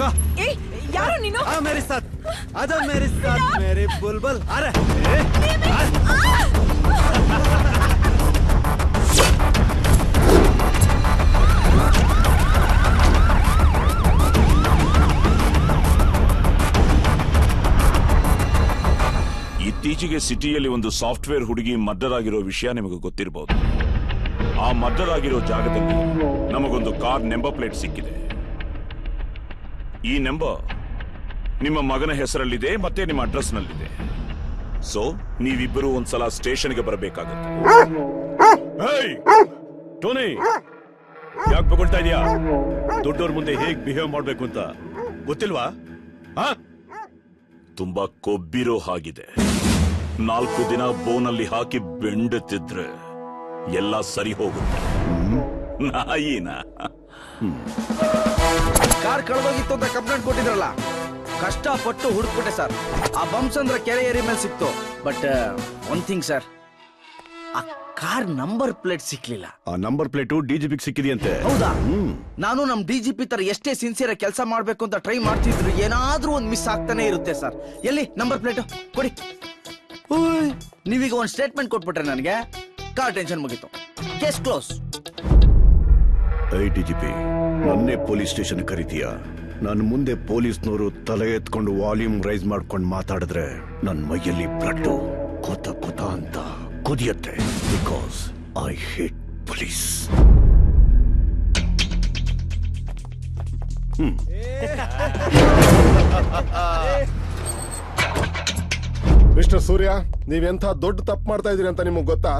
रुको यारो नीनो आ मेरे साथ आजा मेरे साथ मेरे बुलबुल अरे ಇತ್ತೀಚೆಗೆ ಸಿಟಿಯಲ್ಲಿ ಒಂದು ಸಾಫ್ಟ್ವೇರ್ ಹುಡುಗಿ ಮರ್ಡರ್ ಆಗಿರೋ ವಿಷಯ ನಿಮಗೆ ಗೊತ್ತಿರಬಹುದು. ಆ ಮರ್ಡರ್ ಆಗಿರೋ ಜಾಗದಲ್ಲಿ ನಮಗೊಂದು ಕಾರ್ ನಂಬರ್ ಪ್ಲೇಟ್ ಸಿಕ್ಕಿದೆ. ಈ ನಂಬರ್ ನಿಮ್ಮ ಮಗನ ಹೆಸರಲ್ಲಿದೆ ಮತ್ತೆ ನಿಮ್ಮ ಅಡ್ರೆಸ್ ನಲ್ಲಿದೆ. ಸೊ ನೀವಿಬ್ಬರು ಒಂದ್ಸಲ ಸ್ಟೇಷನ್ಗೆ ಬರಬೇಕಾಗುತ್ತೆ. ಟೋನಿ, ಯಾಕೆ ಬಗೊಳ್ತಾ ಇದೀಯಾ? ದೊಡ್ಡವ್ರ ಮುಂದೆ ಹೇಗ್ ಬಿಹೇವ್ ಮಾಡ್ಬೇಕು ಅಂತ ಗೊತ್ತಿಲ್ವಾ? ತುಂಬಾ ಕೊಬ್ಬಿರೋ ಹಾಗಿದೆ. 4 ದಿನ ಬೋನಲ್ಲಿ ಹಾಕಿ ಬೆಂಡುತ್ತಿದ್ರೆ ಎಲ್ಲ ಸರಿ ಹೋಗುತ್ತೆ. ನಾಯಿನ ಕಾರ್ ಕಳೆದೋಗಿತ್ತು ಅಂತ ಕಂಪ್ಲೇಂಟ್ ಕೊಟ್ಟಿದ್ರಲ್ಲ, ಕಷ್ಟಪಟ್ಟು ಹುಡುಕ್ಬಿಟ್ಟೆ ಸರ್. ಆ ಬಂಸಂದ್ರ ಕೆರೆ ಏರಿ ಮೇಲೆ ಸಿಕ್ತು. ಬಟ್ ಒನ್ ಥಿಂಗ್ ಸರ್, ಆ ಕಾರ್ ನಂಬರ್ ಪ್ಲೇಟ್ ಸಿಕ್ಲಿಲ್ಲ. ಆ ನಂಬರ್ ಪ್ಲೇಟು ಡಿಜಿಪಿಗೆ ಸಿಕ್ಕಿದೆಯಂತೆ. ಹೌದಾ? ನಾನು ನಮ್ ಡಿಜಿಪಿ ತರ ಎಷ್ಟೇ ಸಿನ್ಸಿಯರ್ ಕೆಲಸ ಮಾಡ್ಬೇಕು ಅಂತ ಟ್ರೈ ಮಾಡ್ತಿದ್ರು, ಏನಾದ್ರೂ ಒಂದ್ ಮಿಸ್ ಆಗ್ತಾನೆ ಇರುತ್ತೆ ಸರ್. ಎಲ್ಲಿ ನಂಬರ್ ಪ್ಲೇಟ್ ಕೊಡಿ. ನೀವೀಗ ಒಂದ್ ಸ್ಟೇಟ್ಮೆಂಟ್ ಕೊಟ್ಬಿಟ್ರೆ ನನಗೆ ಕಾರ್ ಟೆನ್ಷನ್ ಮುಗೀತು. Case close. ಐ ಡಿಜಿಪಿ, ನನ್ನೇ ಪೊಲೀಸ್ ಸ್ಟೇಷನ್ ಕರೀತೀಯ? ನನ್ನ ಮುಂದೆ ಪೊಲೀಸ್ನವರು ತಲೆ ಎತ್ಕೊಂಡು ವಾಲ್ಯೂಮ್ ರೈಸ್ ಮಾಡ್ಕೊಂಡು ಮಾತಾಡಿದ್ರೆ ನನ್ನ ಮೈಯಲ್ಲಿ ಬ್ಲಡ್ ಕೊತ ಕೊತ ಅಂತ ಕುದಿಯತ್ತೆ. Because I hate police. Mister Surya, ನೀವೆಂಥ ದೊಡ್ಡ ತಪ್ಪು ಮಾಡ್ತಾ ಇದೀರಿ ಅಂತ ನಿಮಗ್ ಗೊತ್ತಾ?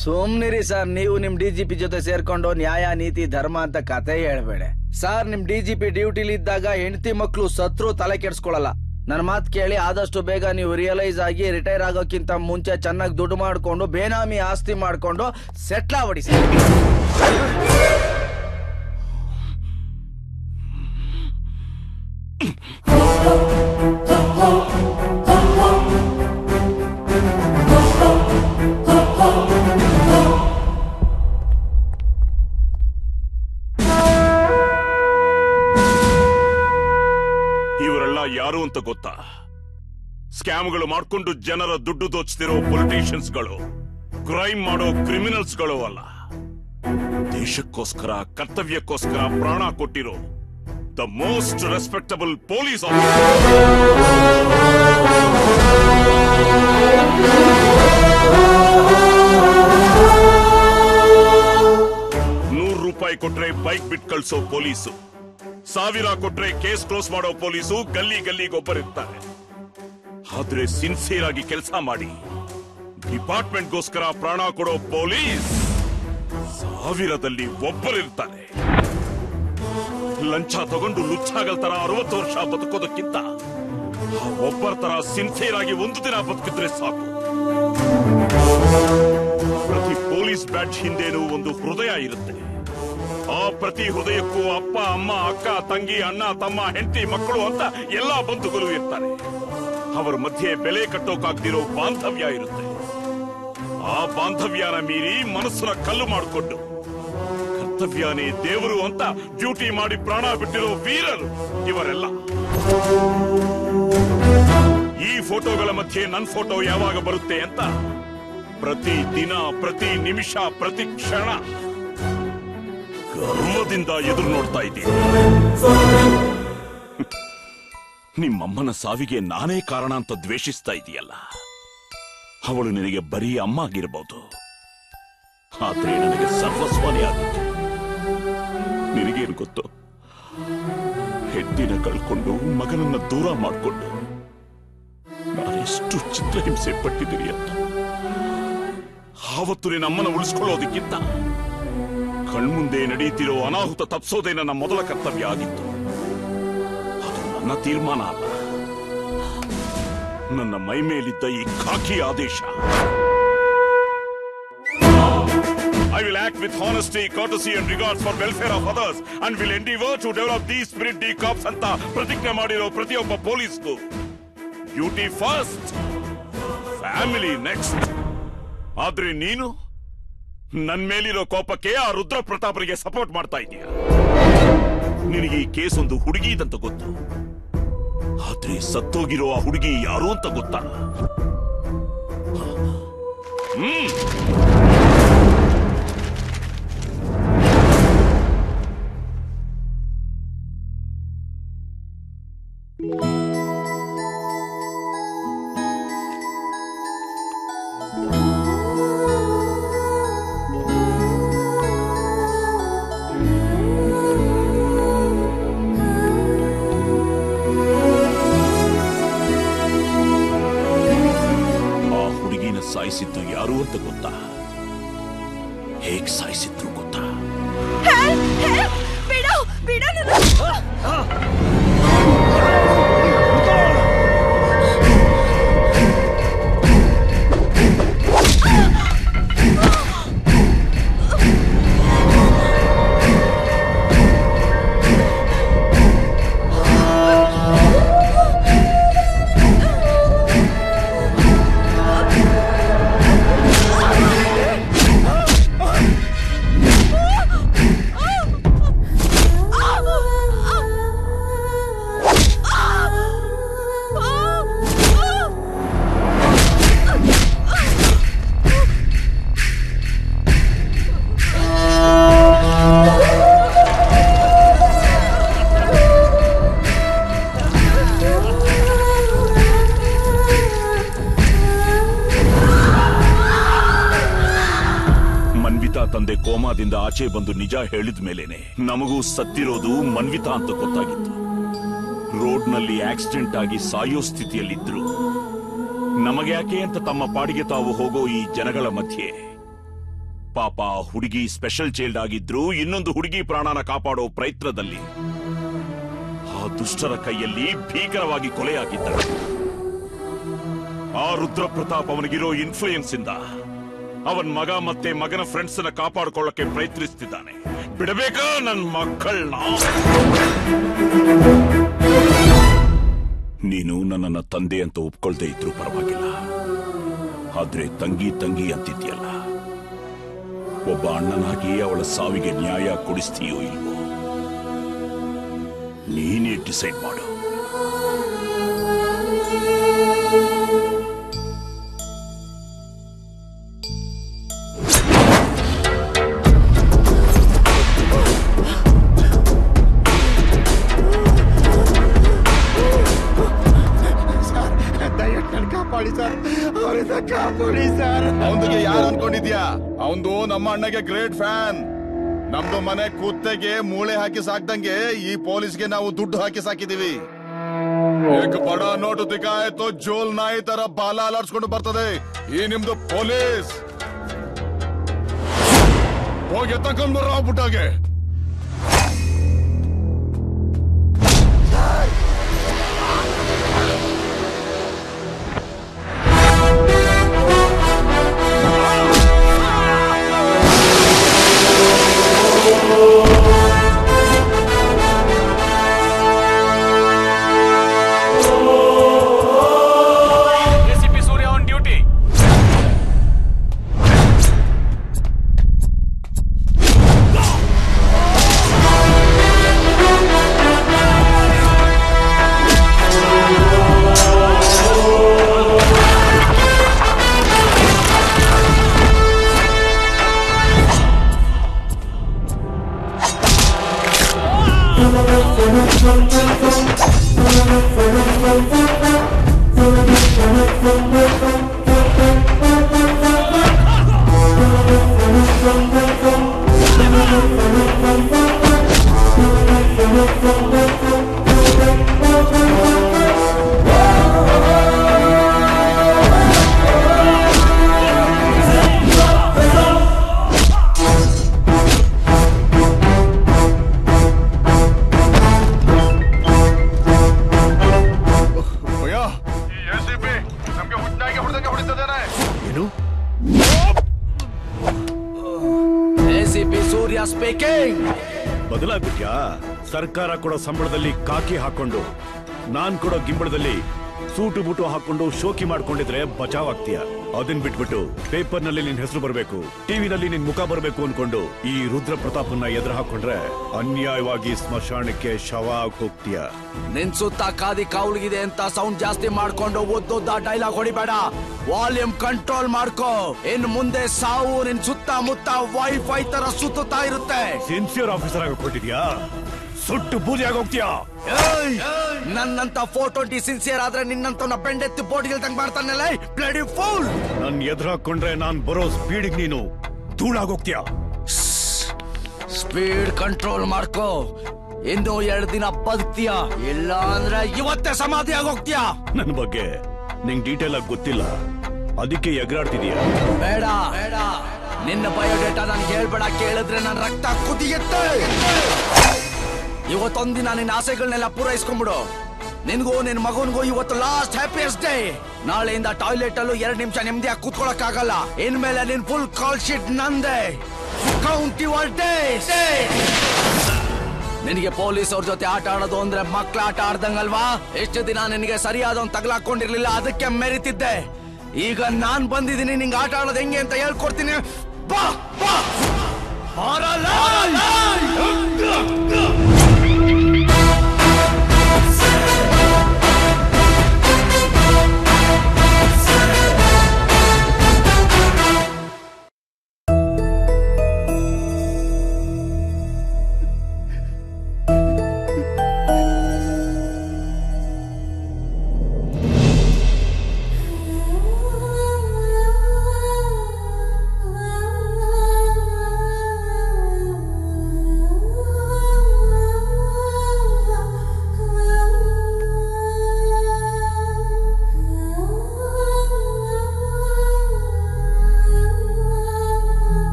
ಸೋಮ್ನಿರಿ ಸರ್, ನೀವು ನಿಮ್ ಡಿಜಿಪಿ ಜೊತೆ ಸೇರ್ಕೊಂಡು ನ್ಯಾಯ ನೀತಿ ಧರ್ಮ ಅಂತ ಕತೆ ಹೇಳ್ಬೇಡ ಸರ್. ನಿಮ್ ಡಿಜಿಪಿ ಡ್ಯೂಟಿಲಿ ಇದ್ದಾಗ ಹೆಂಡತಿ ಮಕ್ಳು ಸತ್ರು ತಲೆ ಕೆಡ್ಸ್ಕೊಳಲ್ಲ. ನನ್ನ ಮಾತು ಕೇಳಿ ಆದಷ್ಟು ಬೇಗ ನೀವು ರಿಯಲೈಸ್ ಆಗಿ ರಿಟೈರ್ ಆಗೋಕ್ಕಿಂತ ಮುಂಚೆ ಚೆನ್ನಾಗಿ ದುಡ್ಡು ಮಾಡ್ಕೊಂಡು ಬೇನಾಮಿ ಆಸ್ತಿ ಮಾಡ್ಕೊಂಡು ಸೆಟ್ಲ್ ಆಗ್ಬಿಡಿ ಸರ್. ಯಾರು ಅಂತ ಗೊತ್ತಾ? ಸ್ಕ್ಯಾಮ್ಗಳು ಮಾಡ್ಕೊಂಡು ಜನರ ದುಡ್ಡು ದೋಚ್ತಿರೋ ಪೊಲಿಟಿಷಿಯನ್ಸ್ಗಳು, ಕ್ರೈಮ್ ಮಾಡೋ ಕ್ರಿಮಿನಲ್ಸ್ಗಳು ಅಲ್ಲ. ದೇಶಕ್ಕೋಸ್ಕರ ಕರ್ತವ್ಯಕ್ಕೋಸ್ಕರ ಪ್ರಾಣ ಕೊಟ್ಟಿರೋ the most respectable police officer. ₹100 ಕೊಟ್ರೆ ಬೈಕ್ ಬಿಟ್ ಕಳ್ಸೋ ಪೊಲೀಸು, 1000 ಕೊಟ್ರೆ ಕೇಸ್ ಕ್ಲೋಸ್ ಮಾಡೋ ಪೊಲೀಸು ಗಲ್ಲಿ ಗಲ್ಲಿಗೊಬ್ಬರಿರ್ತಾರೆ. ಆದ್ರೆ ಸಿನ್ಸಿಯರ್ ಆಗಿ ಕೆಲಸ ಮಾಡಿ ಡಿಪಾರ್ಟ್ಮೆಂಟ್ಗೋಸ್ಕರ ಪ್ರಾಣ ಕೊಡೋ ಪೊಲೀಸ್ 1000ದಲ್ಲಿ ಒಬ್ಬರಿರ್ತಾರೆ. ಲಂಚ ತಗೊಂಡು ಲುಚ್ಚಾಗಲ್ ತರ 60 ವರ್ಷ ಬದುಕೋದಕ್ಕಿಂತ ಒಬ್ಬರ ತರ ಸಿನ್ಸಿಯರ್ ಆಗಿ 1 ದಿನ ಬದುಕಿದ್ರೆ ಸಾಕು. ಪ್ರತಿ ಪೊಲೀಸ್ ಬ್ಯಾಡ್ಜ್ ಹಿಂದೇನೂ ಒಂದು ಹೃದಯ ಇರುತ್ತೆ. ಆ ಪ್ರತಿ ಹೃದಯಕ್ಕೂ ಅಪ್ಪ ಅಮ್ಮ ಅಕ್ಕ ತಂಗಿ ಅಣ್ಣ ತಮ್ಮ ಹೆಂಡತಿ ಮಕ್ಕಳು ಅಂತ ಎಲ್ಲಾ ಬಂಧುಗಳು ಇರ್ತಾರೆ. ಅವರ ಮಧ್ಯೆ ಬೆಲೆ ಕಟ್ಟೋಕಾಗ್ದಿರೋ ಬಾಂಧವ್ಯ ಇರುತ್ತೆ. ಆ ಬಾಂಧವ್ಯನ ಮೀರಿ ಮನಸ್ಸನ್ನ ಕಲ್ಲು ಮಾಡಿಕೊಂಡು ಕರ್ತವ್ಯನೇ ದೇವರು ಅಂತ ಡ್ಯೂಟಿ ಮಾಡಿ ಪ್ರಾಣ ಬಿಟ್ಟಿರೋ ವೀರರು ಇವರೆಲ್ಲ. ಈ ಫೋಟೋಗಳ ಮಧ್ಯೆ ನನ್ನ ಫೋಟೋ ಯಾವಾಗ ಬರುತ್ತೆ ಅಂತ ಪ್ರತಿ ದಿನ, ಪ್ರತಿ ನಿಮಿಷ, ಪ್ರತಿ ಕ್ಷಣ ಗರ್ವದಿಂದ ಎದುರು ನೋಡ್ತಾ ಇದ್ದೀನಿ. ನಿಮ್ಮಮ್ಮನ ಸಾವಿಗೆ ನಾನೇ ಕಾರಣ ಅಂತ ದ್ವೇಷಿಸ್ತಾ ಇದೆಯಲ್ಲ, ಅವಳು ನಿನಗೆ ಬರೀ ಅಮ್ಮ ಆಗಿರಬಹುದು, ಆದ್ರೆ ನನಗೆ ಸರ್ವಸ್ವನೇ ಆಗುತ್ತೆ. ನಿನಗೇನು ಗೊತ್ತು? ಹೆಂಡತಿನ ಕಳ್ಕೊಂಡು ಮಗನನ್ನ ದೂರ ಮಾಡಿಕೊಂಡು ನಾನೆಷ್ಟು ಚಿತ್ರಹಿಂಸೆ ಪಟ್ಟಿದ್ದೀನಿ ಅಂತ. ಆವತ್ತು ನಿನ್ನಮ್ಮನ ಉಳಿಸ್ಕೊಳ್ಳೋದಕ್ಕಿಂತ ಕಣ್ಮುಂದೆ ನಡೆಯುತ್ತಿರೋ ಅನಾಹುತ ತಪ್ಪಿಸೋದೇ ನನ್ನ ಮೊದಲ ಕರ್ತವ್ಯ ಆಗಿತ್ತು. ಅದು ನನ್ನ ತೀರ್ಮಾನ ಅಲ್ಲ, ನನ್ನ ಮೈ ಮೇಲಿದ್ದ ಈ ಖಾಕಿ ಆದೇಶ. I will act with honesty, courtesy and regards for welfare of others and will endeavor to develop these spirit decops ಅಂತ ಪ್ರತಿಜ್ಞೆ ಮಾಡಿರೋ ಪ್ರತಿಯೊಬ್ಬ ಪೊಲೀಸ್ಗೂ ಡ್ಯೂಟಿ ಫಸ್ಟ್, ಫ್ಯಾಮಿಲಿ ನೆಕ್ಸ್ಟ್. ಆದ್ರೆ ನೀನು ನನ್ ಮೇಲಿರೋ ಕೋಪಕ್ಕೆ ಆ ರುದ್ರ ಪ್ರತಾಪರಿಗೆ ಸಪೋರ್ಟ್ ಮಾಡ್ತಾ ಇದೀಯ. ನಿನಗೆ ಈ ಕೇಸ್ ಒಂದು ಹುಡುಗಿದಂತ ಗೊತ್ತು, ಆದ್ರೆ ಸತ್ತೋಗಿರೋ ಆ ಹುಡುಗಿ ಯಾರು ಅಂತ ಗೊತ್ತಾ? ಸಾಯಿಸಿದ್ದು ಯಾರು ಅಂತ ಗೊತ್ತಾ? ಹೇಗ್ ಸಾಯಿಸಿದ್ರು ಗೊತ್ತಾ? ತಂದೆ ಕೋಮಾದಿಂದ ಆಚೆ ಬಂದು ನಿಜ ಹೇಳಿದ ಮೇಲೇನೆ ನಮಗೂ ಸತ್ತಿರೋದು ಮನ್ವಿತಾ ಅಂತ ಗೊತ್ತಾಗಿತ್ತು. ರೋಡ್ನಲ್ಲಿ ಆಕ್ಸಿಡೆಂಟ್ ಆಗಿ ಸಾಯೋ ಸ್ಥಿತಿಯಲ್ಲಿದ್ರು. ನಮಗೆ ಯಾಕೆ ಅಂತ ತಮ್ಮ ಪಾಡಿಗೆ ತಾವು ಹೋಗೋ ಈ ಜನಗಳ ಮಧ್ಯೆ ಪಾಪ ಹುಡುಗಿ ಸ್ಪೆಷಲ್ ಚೈಲ್ಡ್ ಆಗಿದ್ರು. ಇನ್ನೊಂದು ಹುಡುಗಿ ಪ್ರಾಣನ ಕಾಪಾಡೋ ಪ್ರಯತ್ನದಲ್ಲಿ ಆ ದುಷ್ಟರ ಕೈಯಲ್ಲಿ ಭೀಕರವಾಗಿ ಕೊಲೆಯಾಗಿದ್ದರು. ಆ ರುದ್ರ ಪ್ರತಾಪ್ ಅವನಿಗಿರೋ ಇನ್ಫ್ಲೂಯೆನ್ಸ್ ಇಂದ ಅವನ್ ಮಗ ಮತ್ತೆ ಮಗನ ಫ್ರೆಂಡ್ಸ್ ನ ಕಾಪಾಡಿಕೊಳ್ಳಕ್ಕೆ ಪ್ರಯತ್ನಿಸ್ತಿದ್ದಾನೆ. ಬಿಡಬೇಕಾ ನನ್ ಮಕ್ಕಳನ್ನ? ನೀನು ನನ್ನನ್ನ ತಂದೆ ಅಂತ ಒಪ್ಕೊಳ್ದೇ ಇದ್ರು ಪರವಾಗಿಲ್ಲ, ಆದ್ರೆ ತಂಗಿ ಅಂತಿದ್ಯಲ್ಲ, ಒಬ್ಬ ಅಣ್ಣನಾಗಿ ಅವಳ ಸಾವಿಗೆ ನ್ಯಾಯ ಕೊಡಿಸ್ತೀಯೋ ಇಲ್ವೋ ನೀನೇ ಡಿಸೈಡ್ ಮಾಡು. ಅವನಿಗೆ ಯಾರು ಅನ್ಕೊಂಡಿದ್ಯಾ? ಅವನು ನಮ್ಮ ಅಣ್ಣಗೆ ಗ್ರೇಟ್ ಫ್ಯಾನ್. ನಮ್ದು ಮನೆ ಕುತ್ತೆಗೆ ಮೂಳೆ ಹಾಕಿ ಸಾಕ್ದಂಗೆ ಈ ಪೊಲೀಸ್ಗೆ ನಾವು ದುಡ್ಡು ಹಾಕಿ ಸಾಕಿದೀವಿ. ಏಕ್ ಬಡ ನೋಟು ದಿಕ್ಕಾಯ್ತು ಜೋಲ್ ನಾಯಿ ತರ ಬಾಲ ಅಲಾಡ್ಸ್ಕೊಂಡು ಬರ್ತದೆ ಈ ನಿಮ್ದು ಪೊಲೀಸ್. ಹೋಗಿ ತಕೊಂಡ್ ಬರ್ರ ಬುಟ್ಟಾಗೆ. ಬದಲಾಗ್ಬಿಟ್ಯಾ? ಸರ್ಕಾರ ಕೊಡೋ ಸಂಬಳದಲ್ಲಿ ಕಾಕಿ ಹಾಕೊಂಡು ನಾನ್ ಕೊಡೋ ಗಿಂಬಳದಲ್ಲಿ ಸೂಟು ಬೂಟು ಹಾಕೊಂಡು ಶೋಕಿ ಮಾಡ್ಕೊಂಡಿದ್ರೆ ಬಚಾವ್ ಆಗ್ತೀಯ. ಅದನ್ ಬಿಟ್ಬಿಟ್ಟು ಪೇಪರ್ ನಲ್ಲಿ ನಿನ್ ಹೆಸರು ಬರಬೇಕು, ಟಿವಿನಲ್ಲಿ ನಿನ್ ಮುಖ ಬರಬೇಕು ಅನ್ಕೊಂಡು ಈ ರುದ್ರ ಪ್ರತಾಪನ್ನ ಎದುರು ಹಾಕೊಂಡ್ರೆ ಅನ್ಯಾಯವಾಗಿ ಸ್ಮಶಾನಕ್ಕೆ ಶವ ಆಗ್ ಹೋಗ್ತೀಯ. ನಿನ್ ಸುತ್ತ ಕಾದಿ ಕಾವಲಿಗಿದೆ ಅಂತ ಸೌಂಡ್ ಜಾಸ್ತಿ ಮಾಡ್ಕೊಂಡು ಓದೋದ ಡೈಲಾಗ್ ಹೊಡಿಬೇಡ. ವಾಲ್ಯೂಮ್ ಕಂಟ್ರೋಲ್ ಮಾಡ್ಕೋ. ಇನ್ ಮುಂದೆ ಸಾವು ನಿನ್ ಸುತ್ತ ಮುತ್ತ ವೈಫೈ ತರ ಸುತ್ತಾ ಇರುತ್ತೆ. ಸಿನ್ಸಿಯರ್ ಆಫೀಸರ್ ಆಗಿ ಕೊಟ್ಟಿದ್ಯಾ, ಸುಟ್ಟು ಬೂದಿ ಆಗೋಗ್ತೀಯಾ. ನನ್ನಂತ 420 ಸಿನ್ಸಿಯರ್ ಆದ್ರೆ ನಿನ್ನಂತ ಬೆಂಡೆತ್ತಿ ಬೋಟಿಗೆ ಮಾಡ್ತಾನಲ್ಲ ಬ್ಲಡಿ ಫೂಲ್. ನನ್ ಎದುರು ಹಾಕೊಂಡ್ರೆ ನಾನ್ ಬರೋ ಸ್ಪೀಡಿಗೆ ನೀನು ಧೂಳಾಗೋಗ್ತೀಯ. ಸ್ಪೀಡ್ ಕಂಟ್ರೋಲ್ ಮಾಡ್ಕೋ. ಇನ್ನು 2 ದಿನ ಬದುಕ್ತೀಯ, ಇಲ್ಲ ಅಂದ್ರೆ ಇವತ್ತೇ ಸಮಾಧಿ ಆಗೋಗ್ತೀಯ. ನನ್ ಬಗ್ಗೆ ನಿಂಗ್ ಡೀಟೇಲ್ ಆಗಿ ಗೊತ್ತಿಲ್ಲ, ಅದಕ್ಕೆ ಎಗರಾಡ್ತಿದೀಯ. ಬೇಡ ಬೇಡ, ನಿನ್ನ ಬಯೋಡೇಟಾ ನನ್ಗೆ ಹೇಳ್ಬೇಡ. ಕೇಳಿದ್ರೆ ನನ್ನ ರಕ್ತ ಕುದಿಯುತ್ತೆ. ಇವತ್ತೊಂದಿನ ನಿನ್ನ ಆಸೆಗಳನ್ನೆಲ್ಲ ಪೂರೈಸ್ಕೊಂಡ್ಬಿಡು. ನಿನ್ಗೂ ನಿನ್ ಮಗನ್ಗೂ ಇವತ್ತು ಲಾಸ್ಟ್ ಹ್ಯಾಪಿಯೆಸ್ಟ್ ಡೇ. ನಾಳೆಯಿಂದ ಟಾಯ್ಲೆಟ್ ಅಲ್ಲೂ 2 ನಿಮಿಷ ನೆಮ್ಮದಿಯಾಗಿ ಕೂತ್ಕೊಳಕ್ ಆಗಲ್ಲ. ಇನ್ಮೇಲೆ ನಿನ್ ಫುಲ್ ಕಾಲ್ ಶೀಟ್ ನಂದೆ. Count your days. ನಿನಗೆ ಪೊಲೀಸ್ ಅವ್ರ ಜೊತೆ ಆಟ ಆಡೋದು ಅಂದ್ರೆ ಮಕ್ಳ ಆಟ ಆಡ್ದಂಗಲ್ವಾ? ಎಷ್ಟು ದಿನ ನಿನಗೆ ಸರಿಯಾದ ತಗ್ಲಾಕೊಂಡಿರ್ಲಿಲ್ಲ, ಅದಕ್ಕೆ ಮೆರಿತಿದ್ದೆ. ಈಗ ನಾನ್ ಬಂದಿದ್ದೀನಿ ನಿಂಗೆ ಆಟ ಆಡೋದು ಹೆಂಗೆ ಅಂತ ಹೇಳ್ಕೊಡ್ತೀನಿ. ಬಾ ಬಾ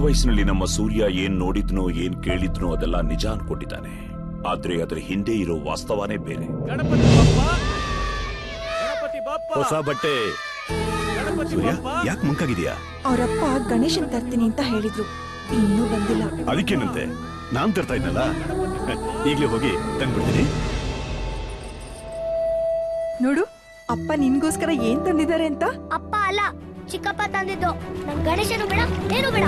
ವಯಸ್ಸಿನಲ್ಲಿ ನಮ್ಮ ಸೂರ್ಯ ಏನ್ ನೋಡಿದ್ನೋ ಏನ್ ಕೇಳಿದ್ನೋ ಅದೆಲ್ಲ ನಿಜ ಅನ್ಕೊಂಡಿದ್ದಾನೆ. ಆದ್ರೆ ಅದರ ಹಿಂದೆ ಇರೋ ವಾಸ್ತವನೇ ಬೇರೆ. ಹೊಸ ಬಟ್ಟೆ. ಸೂರ್ಯ ಯಾಕೆ ಮಂಕಾಗಿದ್ಯಾ? ಅವರಪ್ಪ ಗಣೇಶನ್ ತರ್ತೀನಿ ಅಂತ ಹೇಳಿದ್ರು, ಇನ್ನೂ ಬಂದಿಲ್ಲ. ಅದಕ್ಕೇನಂತೆ, ನಾನ್ ತರ್ತಾ ಇದ್ನಲ್ಲ, ಈಗ್ಲೇ ಹೋಗಿ ತಂದ್ಬಿಡ್ತೀನಿ. ನೋಡು, ಅಪ್ಪ ನಿನ್ಗೋಸ್ಕರ ಏನ್ ತಂದಿದ್ದಾರೆ ಅಂತ. ಅಪ್ಪ ಅಲ್ಲ, ಚಿಕ್ಕಪ್ಪ ತಂದಿದ್ದು. ನನ್ ಗಣೇಶನು ಬೇಡ, ಏನು ಬೇಡ.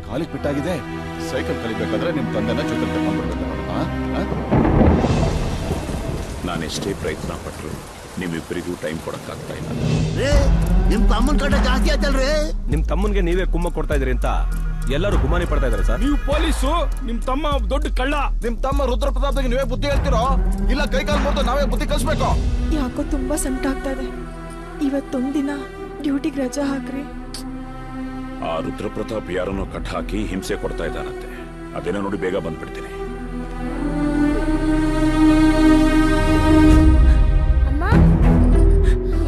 ಕಾಲಿಗೆ ಬಿಟ್ಟಾಗಿದೆ. ಸೈಕಲ್ ಕಲಿಬೇಕಾದ್ರೆ ನಿಮ್ ತಂದೆನ ಜೊತೆ ತಗೊಂಡ್ಬರ್ಬೇಕು. ನಾನೆಷ್ಟೇ ಪ್ರಯತ್ನ ಪಟ್ರು ನಿಮ್ಮಿಬ್ಬರಿಗೂ ಟೈಮ್ ಕೊಡಕ್ಕಾಗ್ತಾ ಇಲ್ಲ. ನಿಮ್ ತಮ್ಮನ್ ಕಡೆ ಜಾಸ್ತಿ ಆಯ್ತಲ್ರಿ. ನಿಮ್ ತಮ್ಮನ್ಗೆ ನೀವೇ ಕುಮ್ಮ ಕೊಡ್ತಾ ಇದ್ರಿ ಅಂತ ಎಲ್ಲರೂ ಗುಮಾನಿ ಪಡ್ತಾ ಇದಾರೆ ಸರ್. ನೀವು ಪೊಲೀಸು, ನಿಮ್ ತಮ್ಮ ದೊಡ್ಡ ಕಳ್ಳ. ನಿಮ್ ತಮ್ಮ ರುದ್ರ ಪ್ರತಾಪ್ಗೆ ನೀವೇ ಬುದ್ಧಿ ಹೇಳ್ತಿರೋ, ಇಲ್ಲ ಕೈಕಾಲ್ ಮುರಿದು ನಾವೇ ಬುದ್ಧಿ ಕಲಿಸ್ಬೇಕು? ಯಾಕೋ ತುಂಬಾ ಸಂಕಟ ಆಗ್ತಾ ಇದೆ. ಇವತ್ತೊಂದಿನ ಡ್ಯೂಟಿಗೆ ರಜಾ ಹಾಕ್ರಿ. ಆ ರುದ್ರ ಪ್ರತಾಪ್ ಯಾರನ್ನೋ ಕಟ್ ಹಾಕಿ ಹಿಂಸೆ ಕೊಡ್ತಾ ಇದ್ದಾನಂತೆ. ಅದೇನೋ ನೋಡಿ ಬೇಗ ಬಂದ್ಬಿಡ್ತೀನಿ. ಅಮ್ಮ,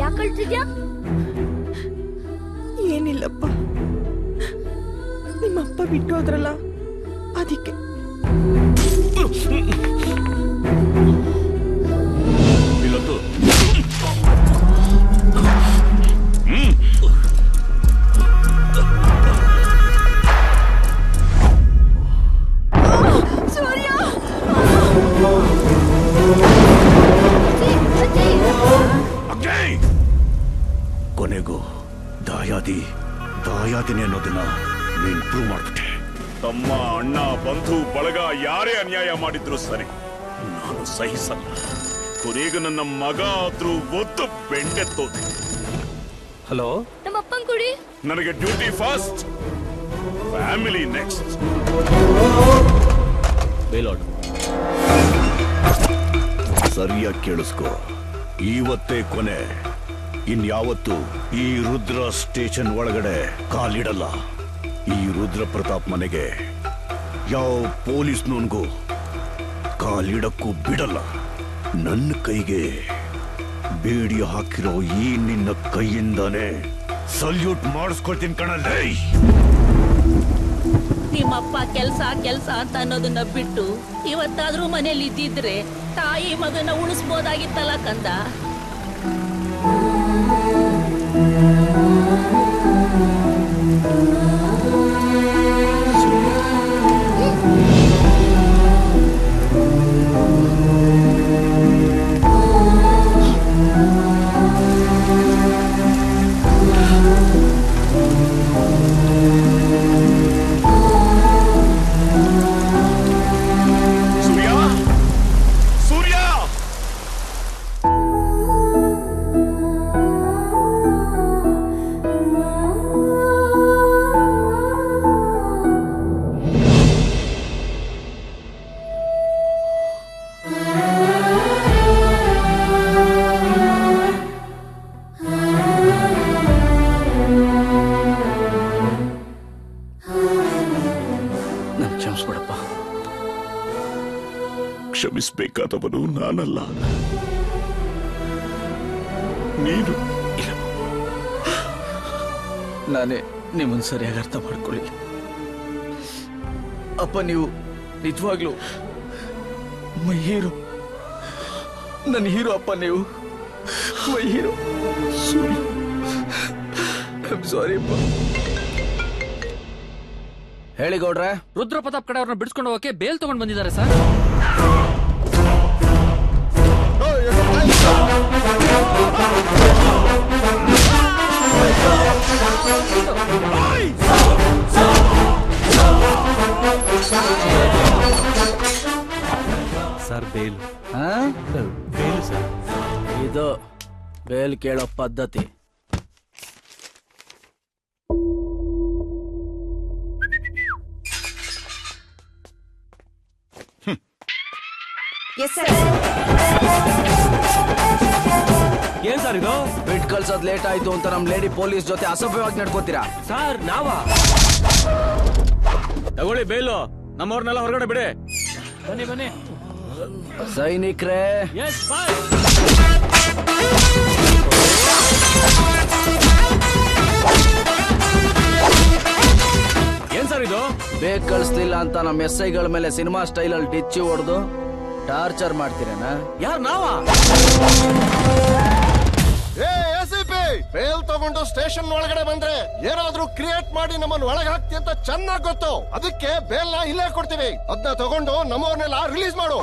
ಯಾಕೆ ಅಳ್ತಿದ್ಯಾ? ಏನಿಲ್ಲಪ್ಪ, ನಿಮ್ಮಪ್ಪ ಬಿಟ್ಟು ಹೋದ್ರಲ್ಲ, ಅದಕ್ಕೆ. ಇಲ್ಲೊಂದು ಕೊನೆಗೂ ದಾಯಾದಿನಿ ಅನ್ನೋದನ್ನ ನೀನ್ ಪ್ರೂವ್ ಮಾಡ್ಬಿಟ್ಟೆ. ತಮ್ಮ, ಅಣ್ಣ, ಬಂಧು ಬಳಗ ಯಾರೇ ಅನ್ಯಾಯ ಮಾಡಿದ್ರು ಸರಿ, ನಾನು ಸಹಿಸಲ್ಲ. ಕೊನೆಗೂ ನನ್ನ ಮಗ ಆದ್ರೂ ಒದ್ದು ಬೆಂಡೆತ್ತೋದೆ. ಹಲೋ, ನಮ್ಮ ಅಪ್ಪನ್ ಕುಡಿ. ನನಗೆ ಡ್ಯೂಟಿ ಫಸ್ಟ್, ಫ್ಯಾಮಿಲಿ ನೆಕ್ಸ್ಟ್. ಬೇಲೋಡ್ ಸರಿಯಾಗಿ ಕೇಳಿಸ್ಕೋ, ಇವತ್ತೇ ಕೊನೆ. ಇನ್ಯಾವತ್ತು ಈ ರುದ್ರ ಸ್ಟೇಷನ್ ಒಳಗಡೆ ಕಾಲಿಡಲ್ಲ. ಈ ರುದ್ರ ಪ್ರತಾಪ್ ಮನೆಗೆ ಯಾವ ಪೊಲೀಸ್ನವನ್ಗೂ ಕಾಲಿಡಕ್ಕೂ ಬಿಡಲ್ಲ. ನನ್ನ ಕೈಗೆ ಬೇಡಿ ಹಾಕಿರೋ ಈ ನಿನ್ನ ಕೈಯಿಂದಾನೇ ಸಲ್ಯೂಟ್ ಮಾಡಿಸ್ಕೊಳ್ತೀನಿ ಕಣಲ್ಲೇ. ನಿಮ್ಮಪ್ಪ ಕೆಲ್ಸ ಅಂತ ಅನ್ನೋದನ್ನ ಬಿಟ್ಟು ಇವತ್ತಾದ್ರೂ ಮನೇಲಿ ಇದ್ದಿದ್ರೆ ತಾಯಿ ಮಗನ ಉಳಿಸ್ಬೋದಾಗಿತ್ತಲ್ಲ ಕಂದ. ಕ್ಷಮಿಸಬೇಕಾದವನು ನಾನಲ್ಲ, ನೀನು. ನಾನೇ ನಿಮ್ಮನ್ನು ಸರಿಯಾಗಿ ಅರ್ಥ ಮಾಡ್ಕೊಳ್ಳಿಲ್ಲ ಅಪ್ಪ. ನೀವು ನಿಜವಾಗ್ಲೂ ಮೈ ಹೀರೋ, ನನ್ನ ಹೀರೋ ಅಪ್ಪ. ನೀವು ಮೈ ಹೀರೋ. ಸಾರಿ ಅಪ್ಪ. ಹೇಳಿ ಗೌಡ್ರೆ. ರುದ್ರ ಪ್ರತಾಪ್ ಕಡೆ ಅವ್ರನ್ನ ಬಿಡಿಸ್ಕೊಂಡು ಹೋಗಕ್ಕೆ ಬೇಲ್ ತಗೊಂಡ್ ಬಂದಿದ್ದಾರೆ sir. Sir bail. Bail sir. ಇದು ಬೇಲ್ ಕೇಳೋ ಪದ್ಧತಿ. ಏನ್ ಸರ್ ಇದು? ಬಿಟ್ ಕಳ್ಸೋದ್ ಲೇಟ್ ಆಯ್ತು ಅಂತ ನಮ್ ಲೇಡಿ ಪೊಲೀಸ್ ಜೊತೆ ಅಸಭ್ಯವಾಗಿ ನಡ್ಕೋತೀರಾ ಸರ್? ನಾವಾ? ತಗೊಳ್ಳಿ ಬೇಲು, ನಮ್ಮವ್ರನ್ನೆಲ್ಲ ಹೊರಗಡೆ ಬಿಡಿ. ಬನ್ನಿ ಬನ್ನಿ ಸೈನಿಕ್ರೇ. ಏನ್ ಸರ್ ಇದು? ಬೇಗ ಕಳಿಸ್ಲಿಲ್ಲ ಅಂತ ನಮ್ಮ ಎಸ್ಐಗಳ ಮೇಲೆ ಸಿನಿಮಾ ಸ್ಟೈಲ್ ಅಲ್ಲಿ ಡಿಚ್ಚಿ ಹೊಡೆದು ಟಾರ್ಚರ್ ಮಾಡ್ತೀರೇನಾ? ಯಾರು? ನಾವಾ? ಬೇಲ್ ತಗೊಂಡು ಸ್ಟೇಷನ್ ಒಳಗಡೆ ಬಂದ್ರೆ ಏನಾದ್ರೂ ಕ್ರಿಯೇಟ್ ಮಾಡಿ ನಮ್ಮನ್ನು ಒಳಗೆ ಹಾಕ್ತಿ ಅಂತ ಚೆನ್ನಾಗಿ ಗೊತ್ತು. ಅದಕ್ಕೆ ಬೇಲ್ನ ಇಲ್ಲೇ ಕೊಡ್ತೀವಿ. ಅದನ್ನ ತಗೊಂಡು ನಮ್ಮವ್ರನ್ನೆಲ್ಲ ರಿಲೀಸ್ ಮಾಡು.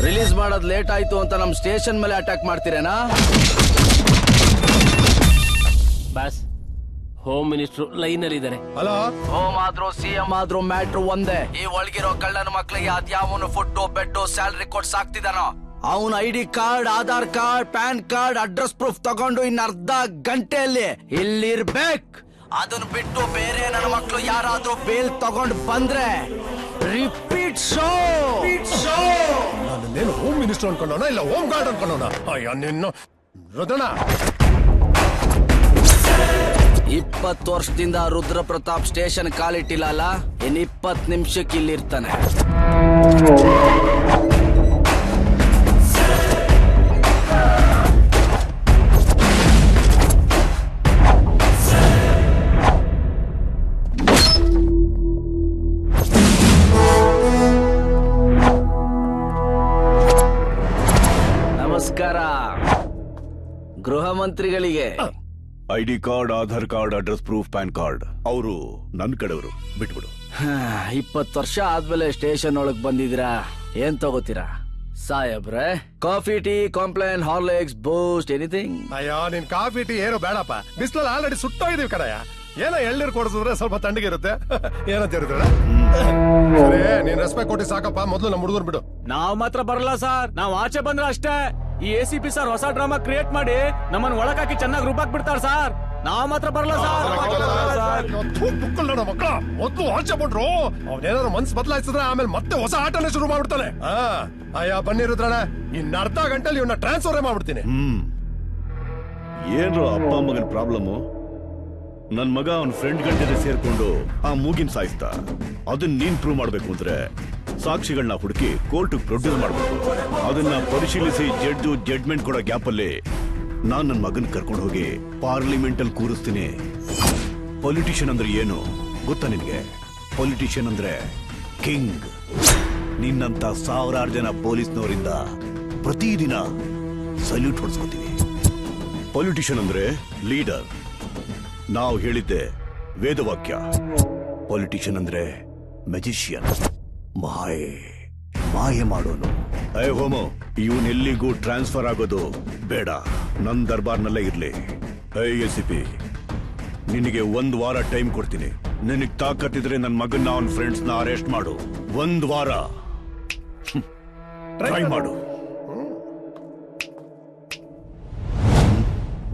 ರಿಲೀಸ್ ಮಾಡೋದ್ ಲೇಟ್ ಆಯ್ತು ಅಂತ ನಮ್ ಸ್ಟೇಷನ್ ಮೇಲೆ ಅಟ್ಯಾಕ್ ಮಾಡ್ತೀರೇನಾ? ಬಾಸ್, ಹೋಮ್ ಮಿನಿಸ್ಟರ್ ಲೈನ್ ಅಲ್ಲಿ ಇದ್ದಾರೆ. ಹಲೋ. ಹೋಮ್ ಆದ್ರೂ ಸಿಎಂ ಆದ್ರೂ ಮ್ಯಾಟ್ರು ಒಂದೇ. ಈ ಒಳಗಿರೋ ಕಳ್ಳನ ಮಕ್ಳಿಗೆ ಅದ್ಯಾವನು ಫುಡ್ ಬೆಡ್ ಸ್ಯಾಲರಿ ಕೊಟ್ಟು ಸಾಕ್ತಿದಾನೋ ಅವನ ID card, Aadhaar card, PAN card, address proof ತಗೊಂಡು ಇನ್ನ ಅರ್ಧ ಗಂಟೆಯಲ್ಲಿ ಇಲ್ಲಿರ್ಬೇಕು. ಅದನ್ನ ಬಿಟ್ಟು ಬೇರೆ ನನ್ನ ಮಕ್ಳು ಯಾರಾದ್ರೂ ಬೇಲ್ ತಗೊಂಡು ಬಂದ್ರೆ ರಿಪೀಟ್ ಶೋ. ನಾನೇನು ಹೋಮ್ ಮಿನಿಸ್ಟರ್ ಅನ್ಕೊಂಡೋಣ, ಇಲ್ಲ ಹೋಮ್ ಗಾರ್ಡ್ ಅನ್ಕೊಂಡೋಣ? ಅಯ್ಯ ನಿನ್ನ ರುದ್ರಣ. 20 ವರ್ಷದಿಂದ ರುದ್ರ ಪ್ರತಾಪ್ ಸ್ಟೇಷನ್ ಕಾಲಿಟ್ಟಿಲ್ಲ ಅಲ್ಲ, ಇನ್ 20 ನಿಮಿಷಕ್ಕೆ ಇಲ್ಲಿರ್ತಾನೆ. ನಮಸ್ಕಾರ. ಗೃಹ ಮಂತ್ರಿಗಳಿಗೆ ID card, Aadhaar card, address proof, PAN card ಅವರು ನನ್ನ ಕಡೆಯವರು. ಬಿಟ್ಬಿಡು. 20 ವರ್ಷ ಆದ್ಮೇಲೆ ಸ್ಟೇಷನ್ ಒಳಗ್ ಬಂದಿದ್ದೀರಾ, ಏನ್ ತಗೋತೀರಾ ಸಾಹೇಬ್ರೆ? ಕಾಫಿ, ಟೀ, ಕಾಂಪ್ಲೇನ್, ಹಾರ್ಲಿಕ್ಸ್, ಬೂಸ್ಟ್, ಎನಿಥಿಂಗ್? ಅಯ್ಯೋ ನಿನ್ ಕಾಫಿ ಟೀ ಏನು ಬೇಡಪ್ಪ. ಬಿಸಿಲಲ್ಲಿ ಆಲ್ರೆಡಿ ಸುಟ್ಟೋಗಿದೀವಿ ಕಡೆಯ. ಏನೋ ಎಳ್ನೀರು ಕೊಡಿಸಿದ್ರೆ ಸ್ವಲ್ಪ ತಣ್ಣಗಿರುತ್ತೆ. ಏನಂತ ಹೇಳ್ತೀರ? ಸರಿ, ನೀನ್ ರೆಸ್ಪೆಕ್ಟ್ ಕೊಟ್ಟಿ ಸಾಕಪ್ಪ. ಮೊದ್ಲು ನಮ್ಮ ಹುಡುಗರು ಬಿಡು. ನಾವ್ ಮಾತ್ರ ಬರಲ್ಲ ಸರ್. ನಾವ್ ಆಚೆ ಬಂದ್ರೆ ಅಷ್ಟೇ. ಈ ACP ಸರ್ ಹೊಸ ಡ್ರಾಮಾ ಕ್ರಿಯೇಟ್ ಮಾಡಿ ನಮ್ಮನ್ನ ಒಳಗಾಕಿ ಚೆನ್ನಾಗಿ ರೂಪಾಕ್ ಬಿಡ್ತಾರ ಸರ್. ನಾವ್ ಮಾತ್ರ ಬರಲ್ಲ ಸರ್. ಮಕ್ಕಳ ಮೊದ್ಲು ಆಚೆ ಬಿಟ್ರು. ಅವ್ನೇನಾದ್ರು ಮನ್ಸ್ ಬದಲಾಯಿಸಿದ್ರೆ ಆಮೇಲೆ ಮತ್ತೆ ಹೊಸ ಆಟನೇ ಶುರು ಮಾಡ್ಬಿಡ್ತಾನೆ. ಅಯ್ಯ ಬನ್ನಿರುದ್ರಣ, ಇನ್ನ ಅರ್ಧ ಗಂಟೆಲಿ ಇವನ್ನ ಟ್ರಾನ್ಸ್ಫರ್ ಮಾಡ್ಬಿಡ್ತೀನಿ. ಏನ್ರು ಅಪ್ಪ ಮಗನ ಪ್ರಾಬ್ಲಮ್? ನನ್ ಮಗ ಅವನ್ ಫ್ರೆಂಡ್ ಗಂಟೆ ಸೇರ್ಕೊಂಡು ಆ ಮೂಗಿನ ಸಾಯಿಸ್ತ. ಅದನ್ನ ನೀನ್ ಪ್ರೂವ್ ಮಾಡ್ಬೇಕು ಅಂದ್ರೆ ಸಾಕ್ಷಿಗಳನ್ನ ಹುಡುಕಿ ಕೋರ್ಟ್ ಪ್ರೊಡ್ಯೂಸ್ ಮಾಡ್ಬೇಕು. ಅದನ್ನ ಪರಿಶೀಲಿಸಿ ಜಡ್ಜು ಜಡ್ಮೆಂಟ್ ಕೊಡೋ ಗ್ಯಾಪ್ ಅಲ್ಲಿ ನಾನ್ ನನ್ ಮಗನ್ ಕರ್ಕೊಂಡು ಹೋಗಿ ಪಾರ್ಲಿಮೆಂಟ್ ಅಲ್ಲಿ ಕೂರಿಸ್ತೀನಿ. ಪೊಲಿಟಿಷಿಯನ್ ಅಂದ್ರೆ ಏನು ಗೊತ್ತಾ ನಿನ್ಗೆ? ಪೊಲಿಟಿಷಿಯನ್ ಅಂದ್ರೆ ಕಿಂಗ್. ನಿನ್ನಂತ ಸಾವಿರಾರು ಜನ ಪೊಲೀಸ್ನವರಿಂದ ಪ್ರತಿದಿನ ಸಲ್ಯೂಟ್ ಹೊಡ್ಸ್ಕೊತೀವಿ. ಪೊಲಿಟಿಷಿಯನ್ ಅಂದ್ರೆ ಲೀಡರ್. ನಾವು ಹೇಳಿದ್ದೆ ವೇದವಾಕ್ಯ. ಪೊಲಿಟಿಷಿಯನ್ ಅಂದ್ರೆ ಮೆಜಿಷಿಯನ್, ಮಾಯೆ ಮಾಡೋನು. ಹೋಮೋ, ಇವನೆಲ್ಲಿಗೂ ಟ್ರಾನ್ಸ್ಫರ್ ಆಗೋದು ಬೇಡ. ನನ್ ದರ್ಬಾರ್ನಲ್ಲೇ ಇರ್ಲಿ. ACP, ನಿನಗೆ 1 ವಾರ ಟೈಮ್ ಕೊಡ್ತೀನಿ. ನಿನಗ್ ತಾಕತ್ತಿದ್ರೆ ನನ್ ಮಗನ್ನ ಅವನ್ ಫ್ರೆಂಡ್ಸ್ ನ ಅರೆಸ್ಟ್ ಮಾಡು. 1 ವಾರ ಟ್ರೈ ಮಾಡು.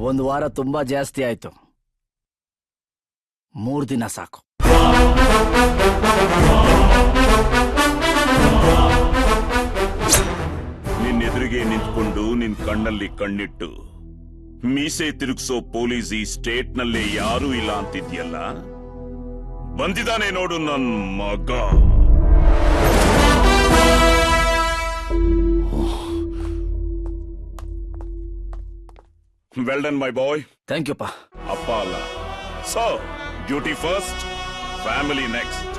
1 ವಾರ ತುಂಬಾ ಜಾಸ್ತಿ ಆಯ್ತು. 3 ದಿನ ಸಾಕು. ನಿನ್ನ ನಿನ್ನೆದುರಿಗೆ ನಿಂತ್ಕೊಂಡು ನಿನ್ ಕಣ್ಣಲ್ಲಿ ಕಣ್ಣಿಟ್ಟು ಮೀಸೆ ತಿರುಗಿಸೋ ಪೊಲೀಸ್ ಈ ಸ್ಟೇಟ್ ನಲ್ಲಿ ಯಾರೂ ಇಲ್ಲ ಅಂತಿದ್ಯಲ್ಲ, ಬಂದಿದ್ದಾನೆ ನೋಡು ನನ್ ಮಗ. Well done my boy. Thank you ಪಾ. ಅಪ್ಪ ಅಲ್ಲ, so duty first, family next.